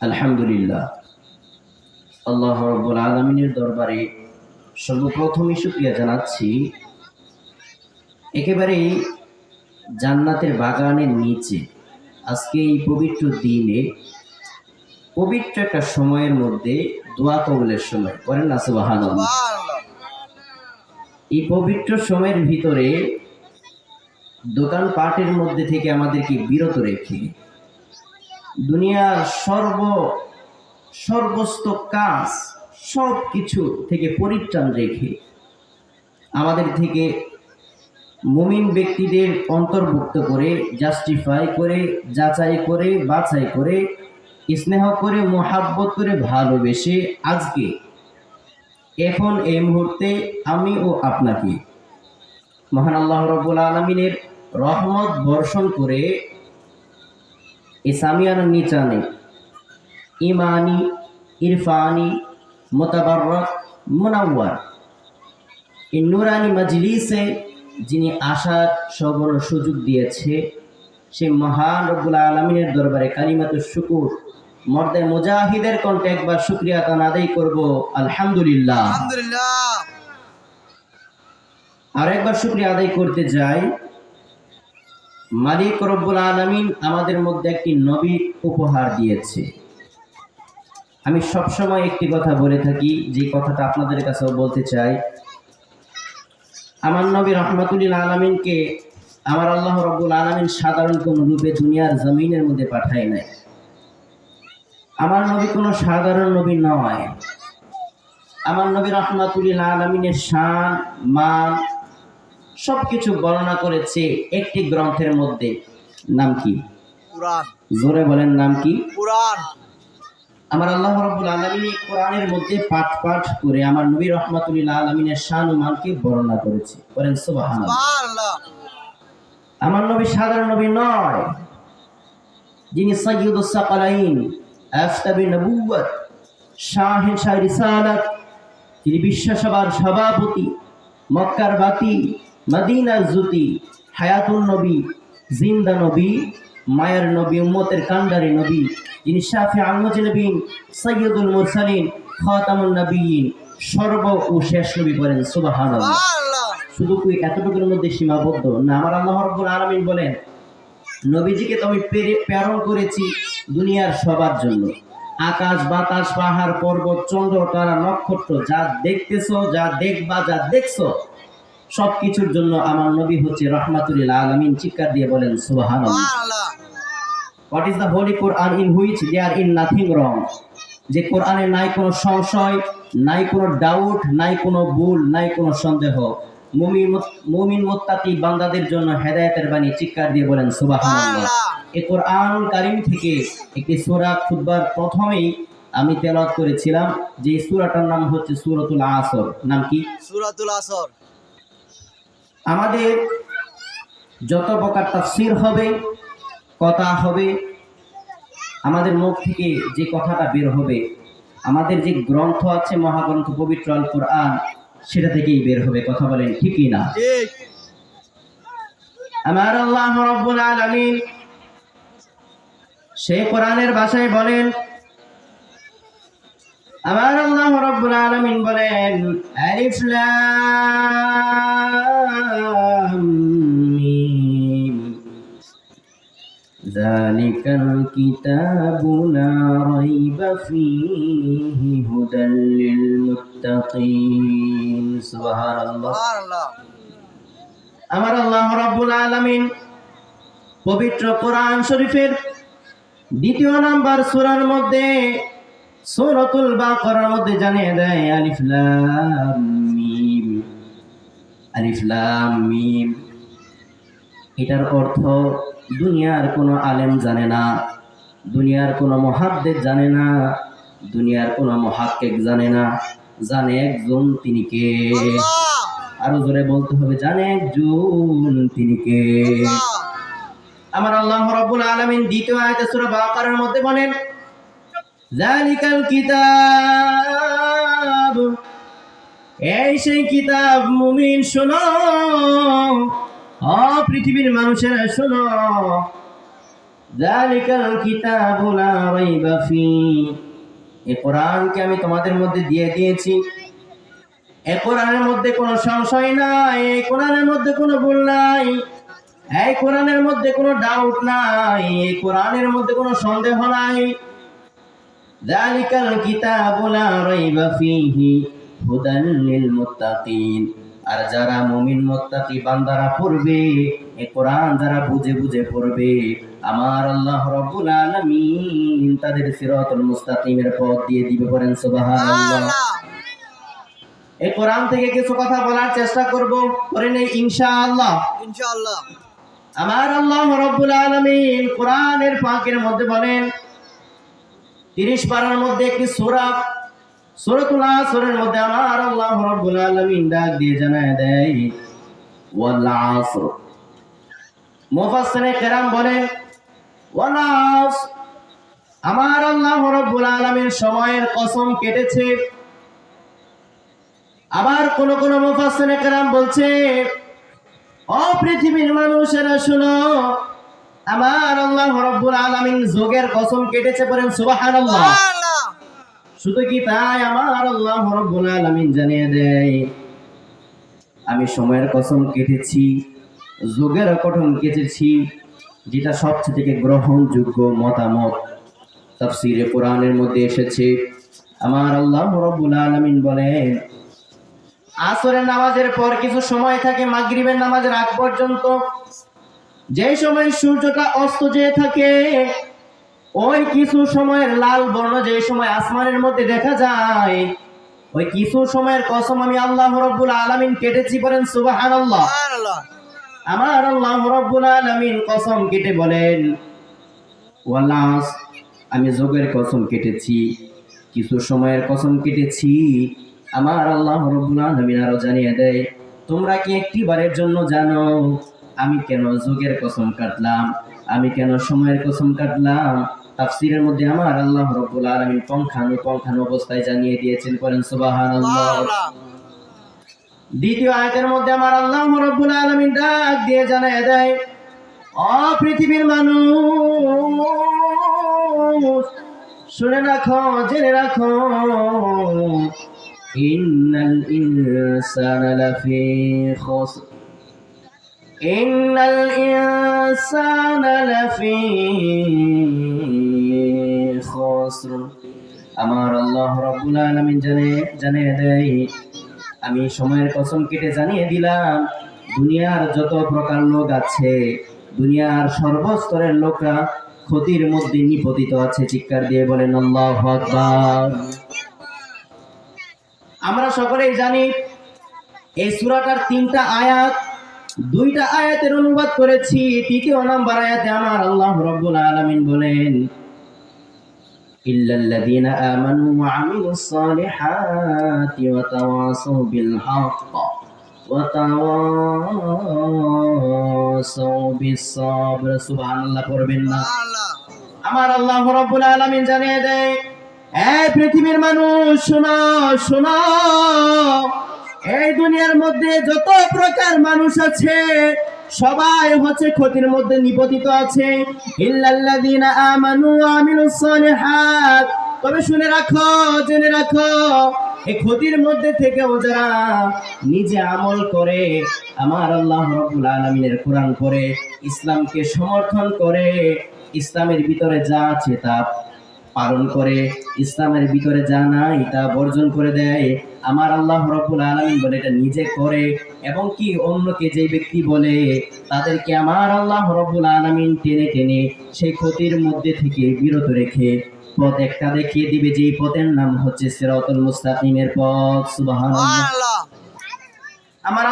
আলহামদুলিল্লাহ, আল্লাহ রাব্বুল আলামিনের দরবারে সর্বপ্রথমে শুকরিয়া জানাচ্ছি। একেবারেই জান্নাতের বাগানের নিচে আজকে এই পবিত্র দিনে পবিত্র একটা সময়ের মধ্যে দোয়া কবুলের সময় করেন না সুবহানাল্লাহ। এই পবিত্র সময়ের ভিতরে দোকানপাটের মধ্যে থেকে আমাদেরকে বিরত রেখে দুনিয়ার সর্বস্ত কাজ সব কিছু থেকে পরিত্রাণ রেখে আমাদের থেকে মুমিন ব্যক্তিদের অন্তর্ভুক্ত করে জাস্টিফাই করে যাচাই করে বাছাই করে স্নেহ করে মোহাব্বত করে ভালোবেসে আজকে এখন এই মুহূর্তে আমি ও আপনাকে মহান আল্লাহ রাব্বুল আলামিনের রহমত বর্ষণ করে ইসলামিয়ার নিচানে ইমানি ইরফানি মোতাবাররক মুনাওয়ার এই নুরানি মজলিসে যিনি আসার সবর সুযোগ দিয়েছে সেই মহান রব্বুল আলামিনের দরবারে কালিমাতুশ শুকুর মর্দে মুজাহিদের কণ্ঠে একবার শুকরিয়া আদায় করব আলহামদুলিল্লাহ। আর একবার শুকরিয়া আদায় করতে যাই, মালিক রব্বুল আলামিন আমাদের মধ্যে একটি নবী উপহার দিয়েছে। আমি সবসময় একটি কথা বলে থাকি, যে কথাটা আপনাদের কাছেও বলতে চাই। আমার নবী রহমাতুল আলামিনকে আমার আল্লাহ রাব্বুল আলামিন সাধারণ কোনো রূপে দুনিয়ার জমিনের মধ্যে পাঠায় নাই। আমার নবী কোনো সাধারণ নবী নয়। আমার নবী রহমাতুল আলামিনের শান মান সবকিছু বর্ণনা করেছে একটি গ্রন্থের মধ্যে। নাম কি? কুরআন। জোরে বলেন, নাম কি? কুরআন। আমার আল্লাহ রাব্বুল আলামিন কোরআনের মধ্যে পাঠ পাঠ করে আমার নবী রহমাতুল আলামিনের শান ও মানকে বর্ণনা করেছে। বলেন সুবহানাল্লাহ। আমার নবী সাধারণ নবী নয়, যিনি সাইয়্যিদুস সাকালাইন, আফতাবি নবুওয়াত, শাহেনশাহ রিসালাত, তিনি বিশ্বসভার সভাপতি, মক্কার বাতি, মদিনার জ্যোতি, হায়াতুন নবী, জিন্দা নবী, মায়ের নবী, উম্মতের কান্ডারি নবী, যিনি শাফিউল মুজনিবিন, সাইয়্যিদুল মুরসালিন, খাতামুন নবিয়্যিন, সর্ব ও শেষ নবী। বলেন সুবহানাল্লাহ। শুধু কি এতটুকুর মধ্যে সীমাবদ্ধ না? আমার আল্লাহ রাব্বুল আলামিন বলেন, নবীজিকে তো আমি প্রেরণ করেছি দুনিয়ার সবার জন্য। আকাশ বাতাস পাহাড় পর্বত চন্দ্র তারা নক্ষত্র যা দেখতেছো, যা দেখবা, যা দেখছো সবকিছুর জন্য আমার নবী হচ্ছে রাহমাতুল আলামিন। চিৎকার দিয়ে বলেন সুবহানাল্লাহ। What is the holy Quran in which there is nothing wrong? যে কোরআনে নাই কোনো সংশয়, নাই কোনো ডাউট, নাই কোনো ভুল, নাই কোনো সন্দেহ। মুমিন মুত্তাকি বান্দাদের জন্য হেদায়েতের বাণী। চিৎকার দিয়ে বলেন সুবহানাল্লাহ। এই কোরআন কারীম থেকে একটি সূরা খুতবার প্রথমেই আমি তেলাওয়াত করেছিলাম, যে সূরাটার নাম হচ্ছে সূরাতুল আসর। নাম কি? সূরাতুল আসর। আমাদের যত প্রকার তাফসীর হবে, কথা হবে, আমাদের মুখ থেকে যে কথাটা বের হবে, আমাদের যে গ্রন্থ আছে মহাগ্রন্থ পবিত্র আল কোরআন, সেটা থেকেই বের হবে। কথা বলেন ঠিক কি না? ঠিক। আমার আল্লাহ রাব্বুল আলামিন সেই কোরআনের ভাষায় বলেন, আমার আল্লাহ রাব্বুল আলামিন বলেন, আলিফ লাম মিম যালিকাল কিতাবু লা রাইবা ফীহি হুদাল লিল মুত্তাকিন। সুবহানাল্লাহ। আমার আল্লাহ রাব্বুল আলামিন পবিত্র কোরআন শরীফের দ্বিতীয় নাম্বার সূরার মধ্যে সূরাতুল বাকারার মধ্যে জানিয়ে দেয়, আলিফ লাম মিম। আলিফ লাম মিম এটার অর্থ দুনিয়ার কোনো আলেম জানে না, দুনিয়ার কোনো মুহাদ্দিস জানে না, দুনিয়ার কোনো মুহাক্কিক জানে না। জানে একজন, তিনি কে? আরো জোরে বলতে হবে, জানে একজন, তিনি কে? আমার আল্লাহ রাব্বুল আলামিন দ্বিতীয় আয়াতে সূরা বাকারার মধ্যে বলেন, যালিকাল কিতাব, এই সেই কিতাব। মুমিন শোনো, পৃথিবীর মানুষেরা শোনো, যালিকাল কিতাবু লা রাইবা ফীহ, এই কোরআনকে আমি তোমাদের মধ্যে দিয়ে দিয়েছি, এই কোরআনের মধ্যে কোনো সংশয় নাই, এই কোরআনের মধ্যে কোনো ভুল নাই, এই কোরআনের মধ্যে কোনো ডাউট নাই, এই কোরআনের মধ্যে কোনো সন্দেহ নাই। যালিকাল কিতাবু লা রাইবা ফীহি হুদাল লিল মুত্তাকিন, আর যারা মুমিন মুত্তাকি বান্দারা পড়বে এই কোরআন, যারা বুঝে বুঝে পড়বে, আমার আল্লাহ রাব্বুল আলামিন তাদের সিরাতুল মুস্তাকিমের পথ দিয়ে দিবে। বলেন সুবহানাল্লাহ। এই কোরআন থেকে কিছু কথা বলার চেষ্টা করব, করে নেই ইনশাআল্লাহ। ইনশাআল্লাহ। আমার আল্লাহ রাব্বুল আলামিন কোরআনের পাকের মধ্যে বলেন, 30 পারার মধ্যে একটি সূরা, সূরাতুল আসরের মধ্যে আমার আল্লাহ রাব্বুল আলামিন ডাক দিয়ে জানায় দেয় ওয়াল আসর। মুফাসসিরে কেরাম বলেন ওয়াল আসর, আমার আল্লাহ রাব্বুল আলামিন সময়ের কসম কেটেছে। আবার কোন কোন মুফাসসিরে কেরাম বলছে, ও পৃথিবীর মানুষেরা শুনো, আমার আল্লাহ রাব্বুল আলামিন যুগের কসম কেটেছে। বলেন সুবহানাল্লাহ। শুধু কি তাই, আমার আল্লাহ রাব্বুল আলামিন জানিয়ে দেয় আমি সময়ের কসম কেটেছি, যুগের কসম কেটেছি, যেটা সবচেয়ে থেকে গ্রহণযোগ্য মতামত তাফসীরে কোরআনের মধ্যে এসেছে। আমার আল্লাহ রাব্বুল আলামিন বলেন, আসরের নামাজের পর কিছু সময় থাকে মাগরিবের নামাজের আগ পর্যন্ত, যে সময় সূর্যটা অস্ত যেয়ে থাকে, ওই কিছু সময়ের লাল বর্ণ যে সময় আসমানের মধ্যে দেখা যায়, ওই কিছু সময়ের কসম আমি আল্লাহ রাব্বুল আলামিন কেটেছি। বলেন সুবহানাল্লাহ। আমার আল্লাহ রাব্বুল আলামিন কসম কেটে বলেন ওয়াল আসর, আমি যুগের কসম কেটেছি, কিছু সময়ের কসম কেটেছি। আমার আল্লাহ রাব্বুল আলামিন আরো জানিয়ে দেয়, তোমরা কি একটি বারের জন্য জানো আমি কেন যুগের কসম কাটলাম, আমি কেন সময়ের কসম কাটলাম? তাফসীরের মধ্যে আমার আল্লাহ রাব্বুল আলামিন পঙ্খানু অবস্থায় জানিয়ে দিয়েছেন। করেন সুবহানাল্লাহ। দ্বিতীয় আয়াতের মধ্যে আমার আল্লাহ রাব্বুল আলামিন ডাক দিয়ে জানিয়ে দেয়, ও পৃথিবীর মানুষ শুনে রাখো, জেনে রাখো, ইন্নাল ইনসানা লাফি খুসর, ইন্নাল ইনসানা লাফি খুসর। আমার আল্লাহ রাব্বুল আলামিন জানিয়ে দেয়, আমি সময়ের কসম কেটে জানিয়ে দিলাম, দুনিয়ার যত প্রকার লোক আছে, দুনিয়ার সর্বস্তরের লোকরা ক্ষতির মধ্যে নিপতিত আছে। চিৎকার দিয়ে বলেন আল্লাহু আকবার। আমরা সকলেই জানি এই সূরাটার 3টা আয়াত, 2টা আয়াতের অনুবাদ করেছি। 3য় নাম্বার আয়াতে আমার আল্লাহ রাব্বুল আলামিন বলেন, ইল্লাল্লাযীনা আমানু ওয়া আমিলুস সালিহাতি ওয়া তাওয়াসাউ বিল হক ওয়া তাওয়াসাউ বিস সাবর। সুবহানাল্লাহ পড়বেন না? আমার আল্লাহ রাব্বুল আলামিন জানিয়ে দেয়, এই পৃথিবীর মানুষ শোনো শোনো, এই দুনিয়ার মধ্যে যত প্রকার মানুষ আছে সবাই হচ্ছে ক্ষতির মধ্যে নিপতিত আছে। ইল্লাল্লাযীনা আমানু ওয়া আমিলুস সালিহাত, তবে শুনে রাখো, জেনে রাখো, এই ক্ষতির মধ্যে থেকেও যারা নিজে আমল করে, আমার আল্লাহ রাব্বুল আলামিনের কোরআন পড়ে, ইসলামকে সমর্থন করে, ইসলামের ভিতরে যা আছে তা পালন করে, ইসলামের ভিতরে যা নাই তা বর্জন করে দেয়, আমার আল্লাহ রাব্বুল আলামিন বলে এটা নিজে করে, এবং কি অন্যকে যে ব্যক্তি বলে, তাদেরকে আমার আল্লাহ রাব্বুল আলামিন টেনে টেনে সেই ক্ষতির মধ্যে থেকে বিরত রেখে পথ একটা দেখিয়ে দিবে, যে পথের নাম হচ্ছে সিরাতুল মুস্তাকিমের পথ। সুবহানাল্লাহ। আমার